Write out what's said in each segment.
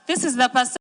This is the person.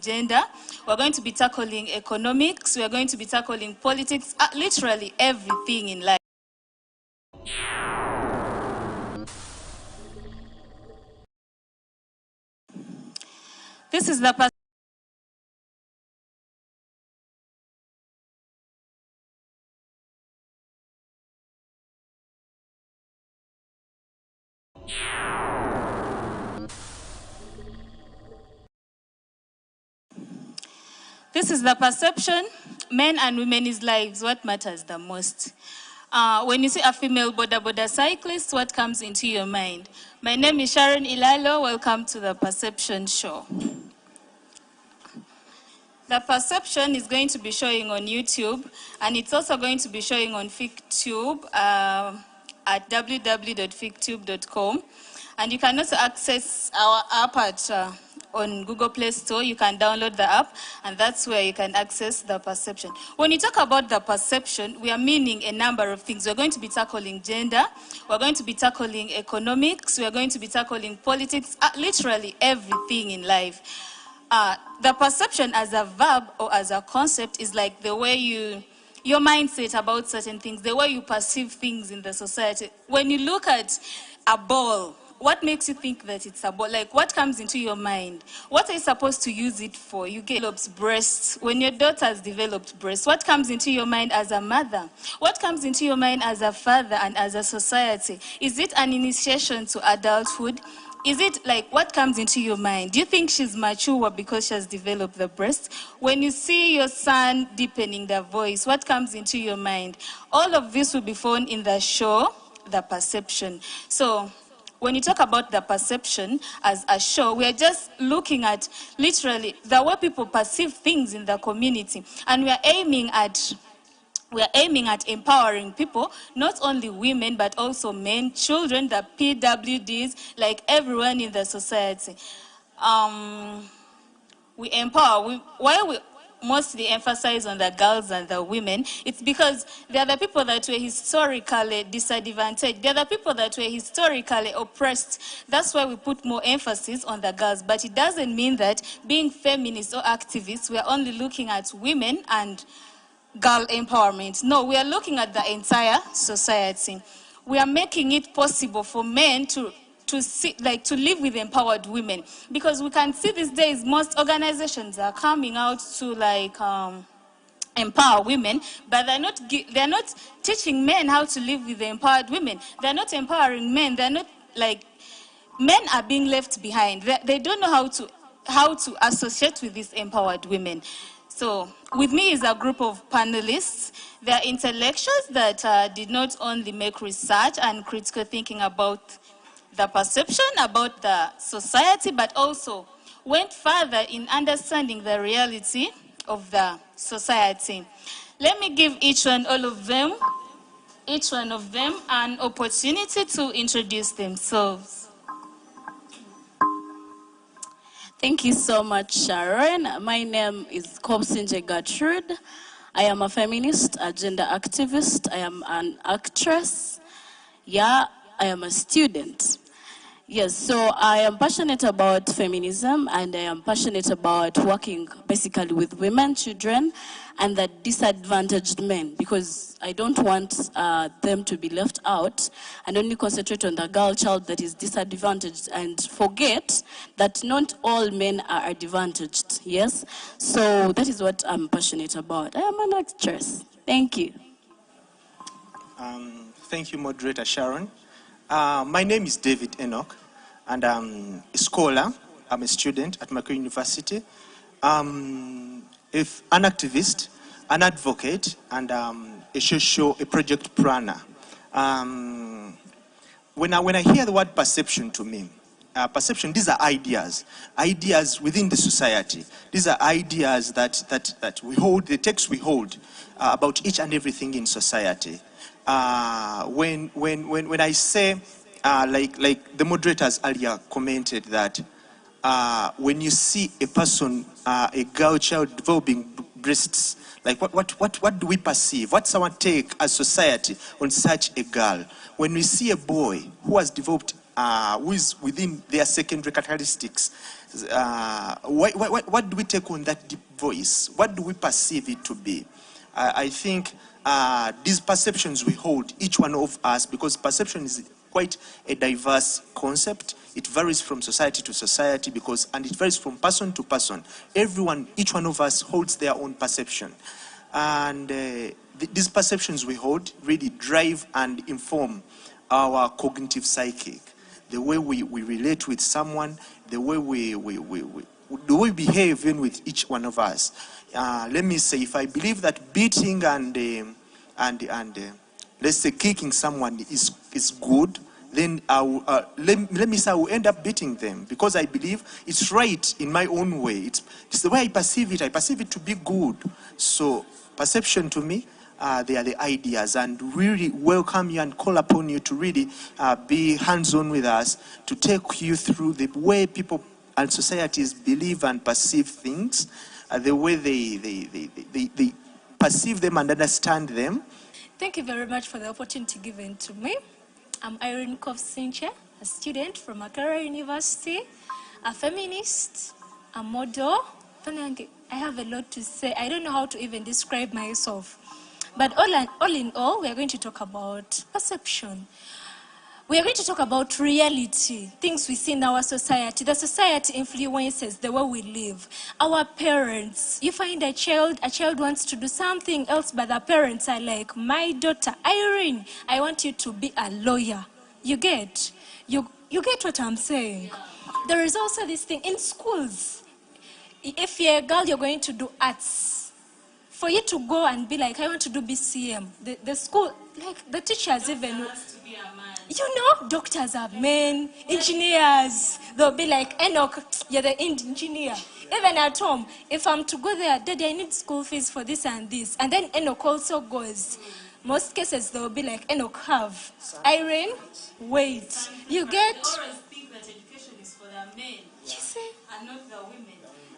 Gender, we're going to be tackling economics, we're going to be tackling politics, literally everything in life. This is the This is the perception. Men and women's lives, what matters the most? When you see a female boda cyclist, what comes into your mind? My name is Sharon Ilalo. Welcome to the Perception Show. The Perception is going to be showing on YouTube, and it's also going to be showing on Fiktube at www.fiktube.com. And you can also access our app on Google Play Store. You can download the app, and that's where you can access the perception. When you talk about the perception, we are meaning a number of things. We're going to be tackling gender, we're going to be tackling economics, we're going to be tackling politics, literally everything in life. The perception as a verb or as a concept is like the way your mindset about certain things, the way you perceive things in the society. When you look at a ball, what makes you think that it's a ball? Like, what comes into your mind? What are you supposed to use it for? You get develops breasts. When your daughter has developed breasts, what comes into your mind as a mother? What comes into your mind as a father and as a society? Is it an initiation to adulthood? Is it like, what comes into your mind? Do you think she's mature because she has developed the breast? When you see your son deepening their voice, what comes into your mind? All of this will be found in the show, The Perception. So when you talk about the perception as a show, we are just looking at literally the way people perceive things in the community. And we are aiming at empowering people, not only women, but also men, children, the PWDs, like everyone in the society. We empower. Why we mostly emphasize on the girls and the women, it's because they are the people that were historically disadvantaged. They are the people that were historically oppressed. That's why we put more emphasis on the girls. But it doesn't mean that being feminists or activists, we are only looking at women and girl empowerment. No, we are looking at the entire society. We are making it possible for men to live with empowered women, because we can see these days most organizations are coming out to empower women, but they're not teaching men how to live with empowered women. They're not empowering men. They're not men are being left behind. They don't know how to associate with these empowered women. So with me is a group of panelists. They are intellectuals that did not only make research and critical thinking about the perception, about the society, but also went further in understanding the reality of the society. Let me give each one of them an opportunity to introduce themselves. Thank you so much, Sharon. My name is Kobsinje Gertrude. I am a feminist, a gender activist. I am an actress. Yeah, I am a student. Yes, so I am passionate about feminism, and I am passionate about working basically with women, children, and the disadvantaged men, because I don't want them to be left out and only concentrate on the girl child that is disadvantaged and forget that not all men are advantaged, yes? So that is what I'm passionate about. I am an actress. Thank you. Thank you, Moderator Sharon. My name is David Enoch, and I'm a scholar. I'm a student at Macquarie University. If an activist, an advocate, and a project planner. When I hear the word perception, to me, perception, these are ideas within the society. These are ideas that we hold, the texts we hold about each and everything in society. When I say, like the moderators earlier commented that when you see a person, a girl child developing breasts, like what do we perceive? What's our take as society on such a girl? When we see a boy who has developed who is within their secondary characteristics, what do we take on that deep voice? What do we perceive it to be? I think these perceptions we hold, each one of us, because perception is quite a diverse concept. It varies from society to society and it varies from person to person. Everyone, each one of us holds their own perception. And these perceptions we hold really drive and inform our cognitive psychic, the way we relate with someone, the way we behave even with each one of us. Let me say, if I believe that beating and let's say kicking someone is good, then let me say I will end up beating them because I believe it's right in my own way. It's the way I perceive it. I perceive it to be good. So perception to me, they are the ideas, and really welcome you and call upon you to really be hands-on with us, to take you through the way people and societies believe and perceive things, the way they perceive them and understand them. Thank you very much for the opportunity given to me. I'm Irene Kovsinche, a student from Makerere University, a feminist, a model. I have a lot to say. I don't know how to even describe myself. But all in all, we are going to talk about perception. We are going to talk about reality, things we see in our society. The society influences the way we live. Our parents, you find a child wants to do something else, but the parents are like, my daughter, Irene, I want you to be a lawyer. You get what I'm saying? There is also this thing in schools. If you're a girl, you're going to do arts. For you to go and be like, I want to do BCM, the school, like the teachers even, you know, doctors are men, engineers, they'll be like, Enoch, you're the engineer. Even at home, if I'm to go there, Daddy, I need school fees for this and this. And then Enoch also goes. Most cases, they'll be like, Enoch have. Irene, wait. You get? They always think that education is for the men. You see? And not the women.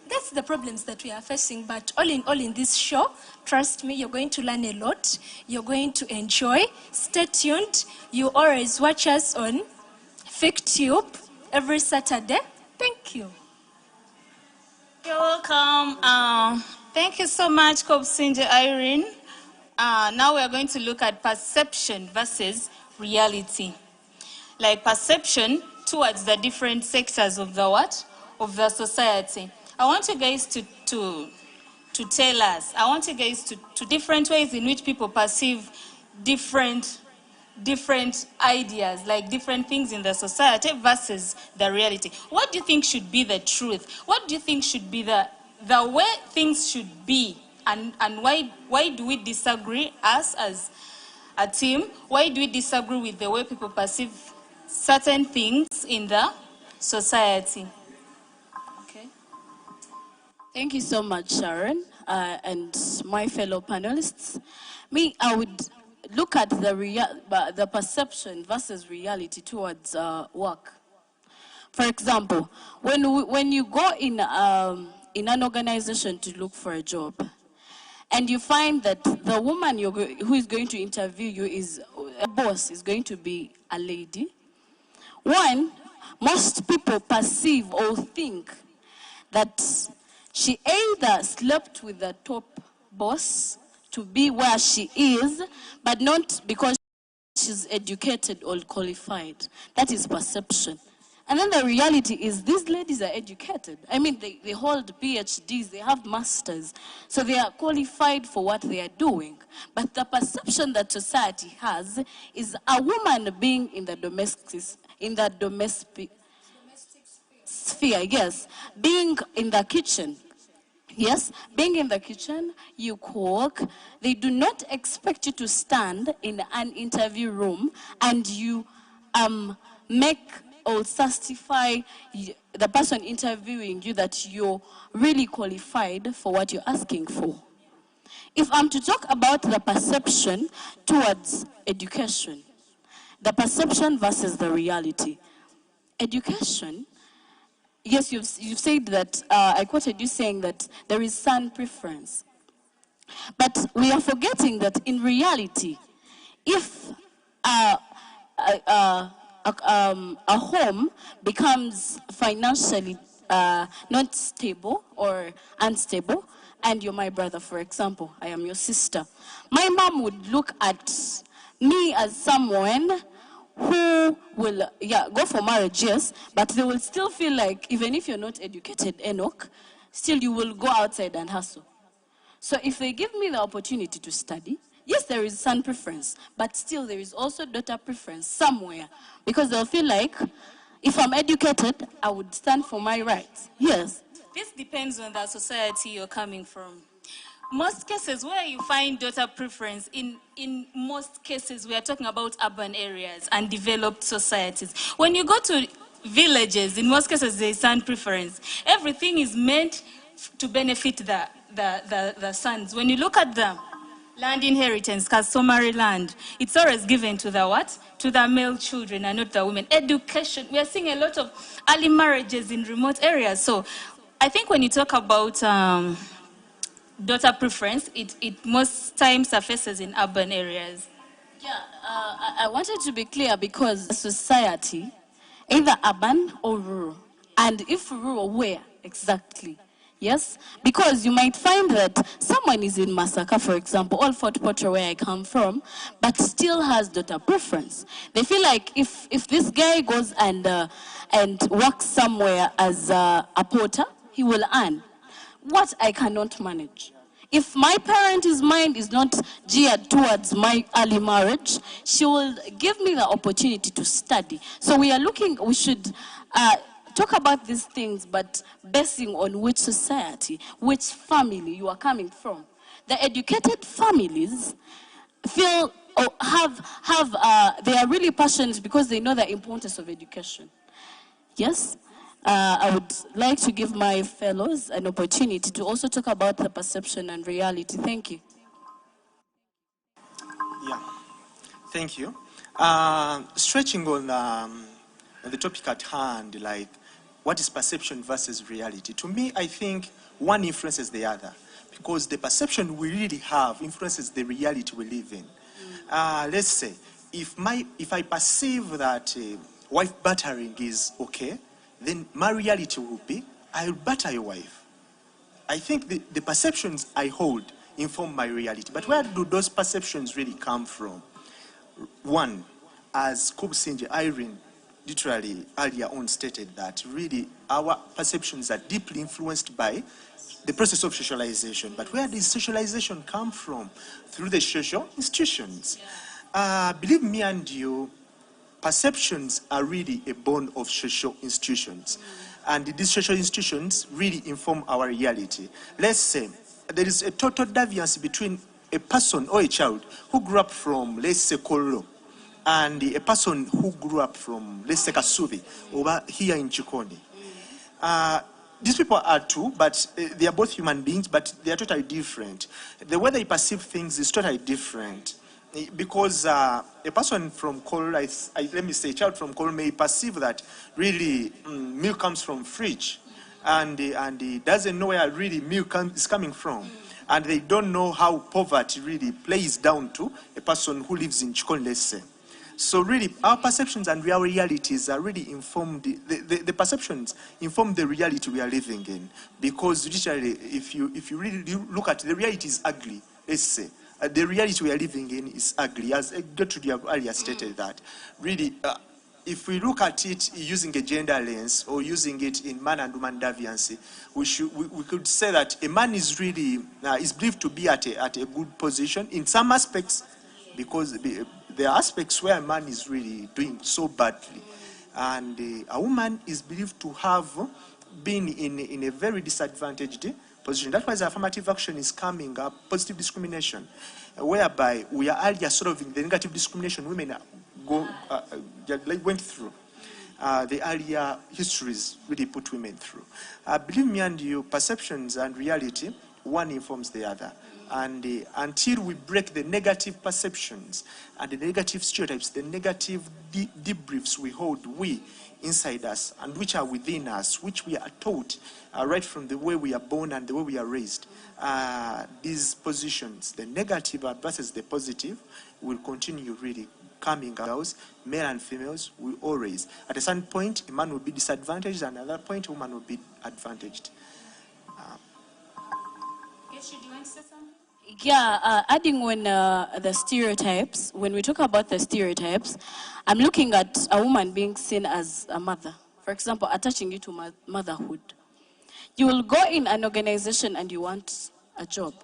That's the problems that we are facing, but all in this show, trust me, you're going to learn a lot. You're going to enjoy. Stay tuned. You always watch us on Fiktube every Saturday. Thank you. You're welcome. Thank you so much, Kovsinje Irene. Now we are going to look at perception versus reality. Like perception towards the different sectors of the what? Of the society. I want you guys to tell us. I want you guys to different ways in which people perceive different ideas, like different things in the society versus the reality. What do you think should be the truth? What do you think should be the way things should be? And why do we disagree, us as a team? Why do we disagree with the way people perceive certain things in the society? Thank you so much, Sharon, and my fellow panelists. I would look at the perception versus reality towards work. For example, when you go in an organization to look for a job, and you find that the woman who is going to interview you is a boss is going to be a lady. One, most people perceive or think that she either slept with the top boss to be where she is, but not because she's educated or qualified. That is perception. And then the reality is these ladies are educated. I mean, they hold PhDs, they have masters, so they are qualified for what they are doing. But the perception that society has is a woman being in the domestic sphere, yes, being in the kitchen. Yes, being in the kitchen, you cook. They do not expect you to stand in an interview room and you make or certify the person interviewing you that you're really qualified for what you're asking for. If I'm to talk about the perception towards education, the perception versus the reality. Education, yes, you've said that, I quoted you saying that there is son preference. But we are forgetting that in reality, if a a home becomes financially not stable or unstable, and you're my brother, for example, I am your sister, my mom would look at me as someone who will, go for marriage, yes, but they will still feel like even if you're not educated, Enoch, still you will go outside and hustle. So if they give me the opportunity to study, yes, there is son preference, but still there is also daughter preference somewhere, because they'll feel like if I'm educated, I would stand for my rights. Yes. This depends on the society you're coming from. Most cases where you find daughter preference, in most cases we are talking about urban areas and developed societies. When you go to villages, in most cases there is son preference. Everything is meant to benefit the sons. When you look at the land inheritance, customary land, it's always given to the what? To the male children and not the women. Education, we are seeing a lot of early marriages in remote areas. So I think when you talk about daughter preference, it most times surfaces in urban areas. Yeah, I wanted to be clear because society, either urban or rural, and if rural, where exactly? Yes, because you might find that someone is in Masaka, for example, or Fort Portal, where I come from, but still has daughter preference. They feel like if this guy goes and works somewhere as a porter, he will earn what I cannot manage. If my parent's mind is not geared towards my early marriage, she will give me the opportunity to study. So we should talk about these things, but basing on which society, which family you are coming from. The educated families feel or they are really passionate because they know the importance of education. Yes? I would like to give my fellows an opportunity to also talk about the perception and reality. Thank you. Yeah, thank you. Stretching on the topic at hand, like what is perception versus reality? To me, I think one influences the other because the perception we really have influences the reality we live in. Let's say, if I perceive that wife battering is okay, then my reality will be, I'll batter your wife. I think the perceptions I hold inform my reality. But where do those perceptions really come from? One, as Kubsinje Irene literally earlier on stated, that really our perceptions are deeply influenced by the process of socialization. But where does socialization come from? Through the social institutions. Believe me and you, perceptions are really a bone of social institutions. And these social institutions really inform our reality. Let's say there is a total deviance between a person or a child who grew up from, let's say, Kololo, and a person who grew up from, let's say, Kasubi, over here in Chikoni. These people are two, but they are both human beings, but they are totally different. The way they perceive things is totally different. Because a person from Kololo, let me say, a child from Kololo may perceive that really milk comes from fridge, and he doesn't know where really milk is coming from. And they don't know how poverty really plays down to a person who lives in Chikoni, let's say. So really, our perceptions and our realities are really informed. The perceptions inform the reality we are living in. Because literally, if you really look at the reality is ugly, let's say. The reality we are living in is ugly, as Gertrude earlier stated that. Really, if we look at it using a gender lens or using it in man and woman deviancy, we could say that a man is really is believed to be at a good position in some aspects, because there are aspects where a man is really doing so badly, and a woman is believed to have been in a very disadvantaged position. That's why the affirmative action is coming up, positive discrimination, whereby we are earlier solving the negative discrimination women went through. The earlier histories really put women through. Believe me and you, perceptions and reality, one informs the other. And until we break the negative perceptions and the negative stereotypes, the negative debriefs we hold, inside us, and which are within us, which we are taught right from the way we are born and the way we are raised, these positions, the negative versus the positive, will continue really coming girls, male and females, we all raise. At a certain point, a man will be disadvantaged, and at another point, a woman will be advantaged. Yeah, adding on the stereotypes, when we talk about the stereotypes, I'm looking at a woman being seen as a mother. For example, attaching you to motherhood. You will go in an organization and you want a job.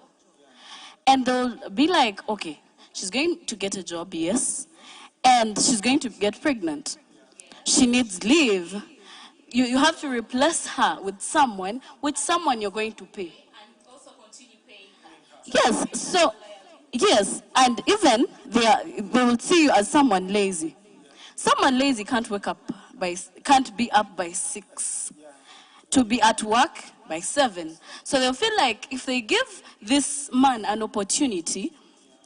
And they'll be like, okay, she's going to get a job, yes, and she's going to get pregnant. She needs leave. You have to replace her with someone you're going to pay. Yes, so, yes, and even they will see you as someone lazy. Someone lazy can't be up by 6 to be at work by 7. So they'll feel like if they give this man an opportunity,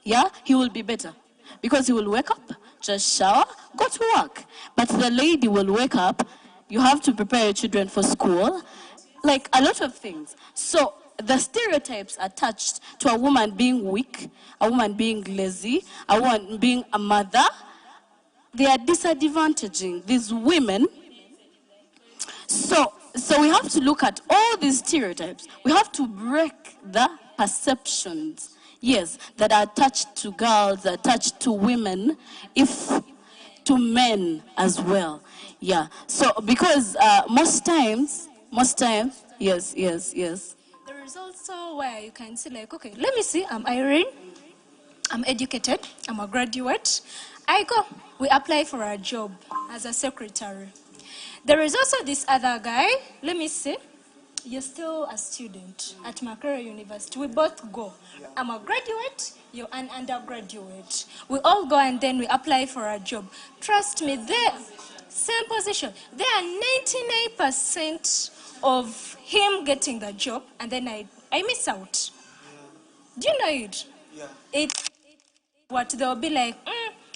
yeah, he will be better. Because he will wake up, just shower, go to work. But the lady will wake up, you have to prepare your children for school, like a lot of things. So the stereotypes attached to a woman being weak, a woman being lazy, a woman being a mother, they are disadvantaging these women. So we have to look at all these stereotypes. We have to break the perceptions, yes, that are attached to girls, attached to women, if to men as well. Yeah. So because most times, yes. There is also where you can say like, okay, let me see, I'm Irene, I'm educated, I'm a graduate. I go, we apply for a job as a secretary. There is also this other guy, let me see, you're still a student at Makerere University. We both go. I'm a graduate, you're an undergraduate. We all go and then we apply for a job. Trust me, they're same position. There are 99% of him getting the job, and then I miss out. Do you know it? Yeah. It's what they'll be like,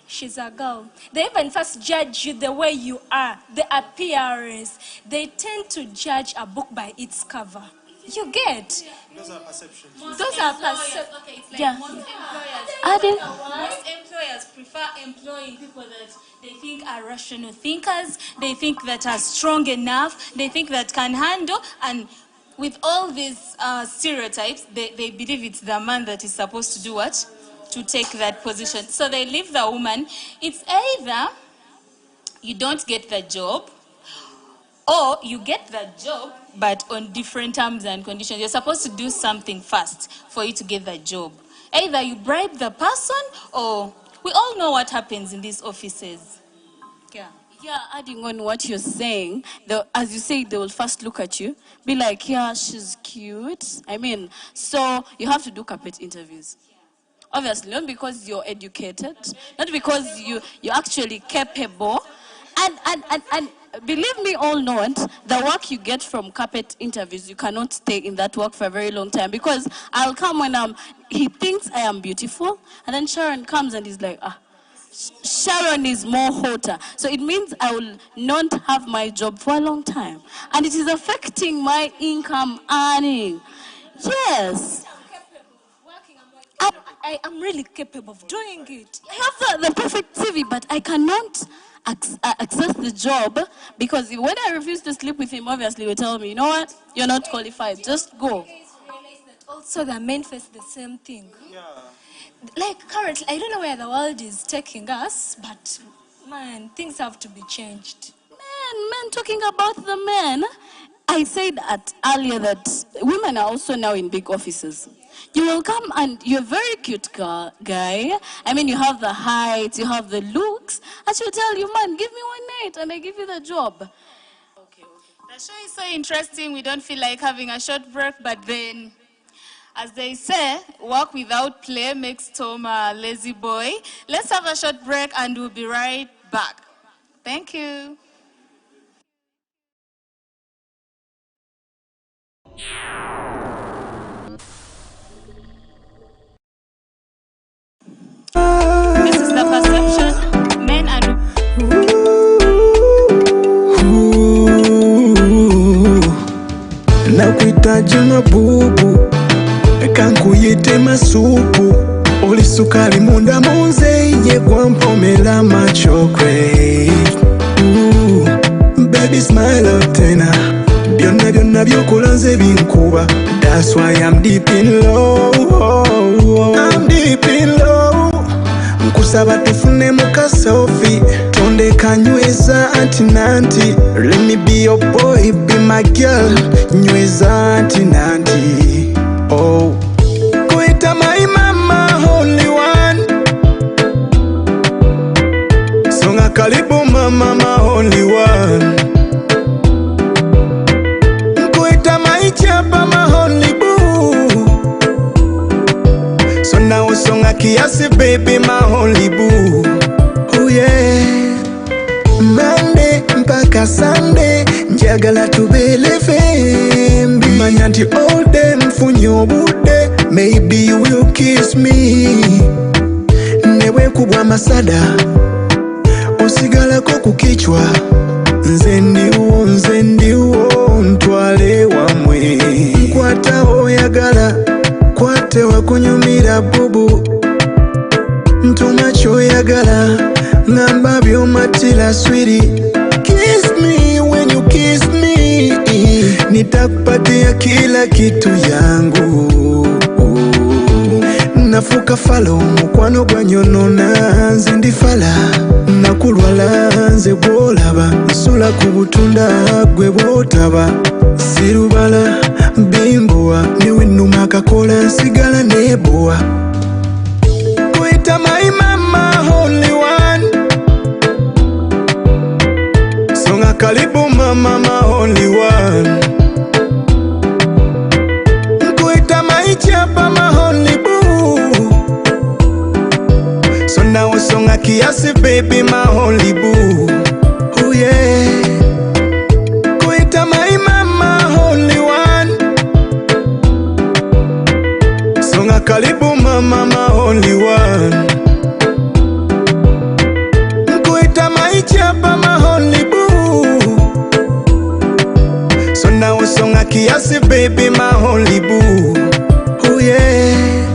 she's a girl. They even first judge you the way you are, the appearance. They tend to judge a book by its cover. You get? Those are perceptions. Those are perceptions. Okay, it's like Yeah. most employers prefer employing people that they think are rational thinkers, they think that are strong enough, they think that can handle, and with all these stereotypes, they believe it's the man that is supposed to do what? To take that position. So they leave the woman. It's either you don't get the job, or you get the job, but on different terms and conditions. You're supposed to do something first for you to get the job. Either you bribe the person, or we all know what happens in these offices. Yeah. Yeah, adding on what you're saying, as you say, they will first look at you, be like, yeah, she's cute. I mean, so you have to do carpet interviews. Obviously, not because you're educated, not because you're actually capable. And believe me all not, the work you get from carpet interviews, you cannot stay in that work for a very long time, because I'll come when he thinks I am beautiful, and then Sharon comes and he's like, Sharon is more hotter. So it means I will not have my job for a long time. And it is affecting my income earning. Yes. I am really capable of doing it. I have the perfect CV, but I cannot access the job, because when I refuse to sleep with him, obviously he will tell me, you know what, you're not qualified, just go. Also, the men face the same thing. Yeah. Like currently, I don't know where the world is taking us, but man, things have to be changed. Men, talking about the men, I said earlier that women are also now in big offices. You will come and you're a very cute guy. I mean, you have the height, you have the looks, and she'll tell you, man, give me one night and I give you the job. Okay. The show is so interesting, we don't feel like having a short break, but then, as they say, work without play makes Tom a lazy boy. Let's have a short break and we'll be right back. Thank you. This is the perception, men and Nakuitaje mabubu, kankuyite masupu. Oli sukali munda munze ye gwampomera machokwe. Baby smile up tena. Byonna byonna byokola nze binkuba. That's why I'm deep in love. I'm deep in love. Nkusaba tufune muka selfie. Tonde kanyweza anti nanti. Let me be your boy, be my girl. Nyweza anti nanti. Oh, kuita my mama only one. Songa karibu mama my only one. Kuita my chapa my only boo. So now songa kiasi baby my only boo. Oh yeah. Monday mpaka Sunday njagala tubele fembi. Manya nti all day mfunye obudde. Maybe you will kiss me. Newe kubwa masada osigalako ku kichwa. Nze ndiwo ntwale wamwe. Nkwata oyagala kwate wakunyumira bubu. Ntuma kyoyagala ngamba byomatira sweetie. Kiss me when you kiss me. Nitakupatia kila kitu yangu. Nafuka falo mukwano gwanyonona. Nze ndi fala nakulwala nze bwolaba. Nsula ku butunda gwe bwotaba. Sirubala bimbowa niwe nnuma akakola nsigala nebowa. Kuita my mama only one. Songa karibu mama my only one. Kuita my chapa my only boo. So now songa kiasi baby my only boo. Oh yeah. Kuita my mama only one. Songa karibu mama my only one. Kuita my chapa my only boo. So now songa kiasi baby my only boo. Oh yeah.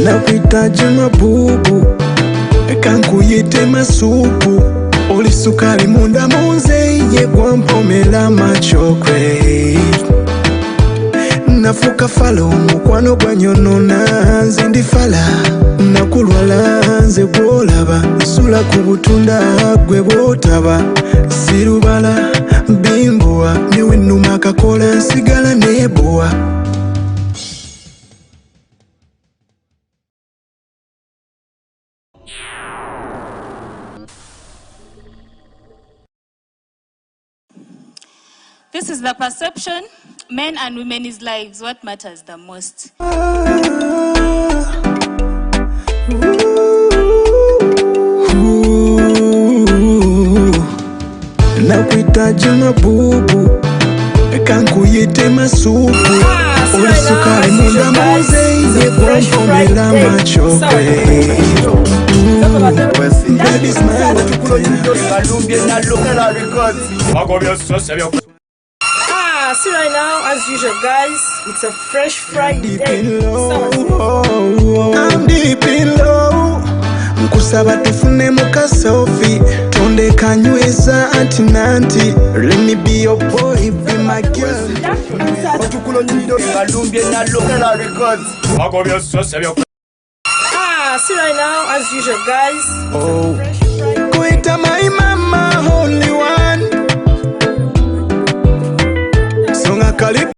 Nakuhitaji mabubu kankuyite masupu. Oli sukali munda munze ye gwampomera machokwe. Nafuka falo mukwano gwanyonona. Nze ndi fala nakulwala nze bwolaba. Nsula ku butunda gwe bwotaba. Sirubala bimbowa niwe nnuma akakola nsigala nebowa. This is the perception. Men and women's lives, what matters the most? Nakuhitaji mabubu kankuyite masupu. Oli sukali munda munze ye gwampomera machokwe. Baby smile. See right now, as usual guys, it's a fresh Friday. I'm deep in love. Nkusaba tufune muka selfie. Tonde kanyweza anti nanti. Let me be your boy, be my girl. See right now, as usual guys. Oh, kuita my mama only one. Songa karibu